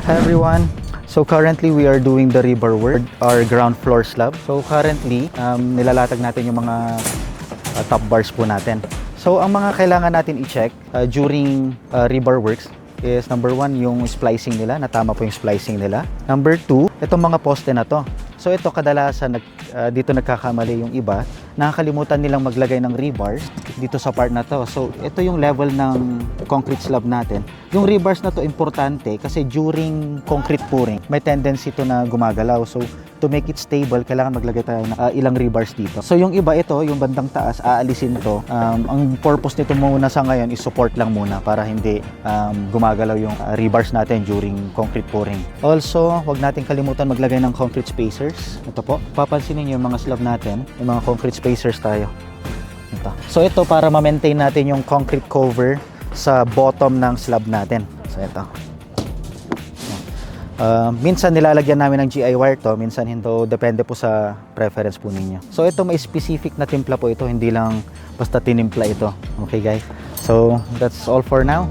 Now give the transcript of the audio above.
Hi everyone. So currently we are doing the rebar work, our ground floor slab. So currently nilalatag natin yung mga top bars po natin. So ang mga kailangan natin i-check during rebar works is number 1 yung splicing nila, natama po yung splicing nila. Number 2, itong mga poste na to. So ito kadalasan dito nagkakamali yung iba, nakakalimutan nilang maglagay ng rebars dito sa part na to. So ito yung level ng concrete slab natin. Yung rebars na to importante kasi during concrete pouring may tendency to na gumagalaw. So to make it stable, kailangan maglagay tayo ng ilang rebars dito. So yung iba ito, yung bandang taas, aalisin to. Ang purpose nito muna sa ngayon is support lang muna para hindi gumagalaw yung rebars natin during concrete pouring. Also, wag natin kalimutan maglagay ng concrete spacers. Ito po, papansinin niyo yung mga slab natin, yung mga concrete spacers tayo. Ito. So ito para ma-maintain natin yung concrete cover sa bottom ng slab natin. So ito. Minsan nilalagyan namin ng GI wire to, minsan hindi, depende po sa preference po ninyo. So ito may specific na timpla po ito, hindi lang basta tinimpla ito. Okay guys? So that's all for now.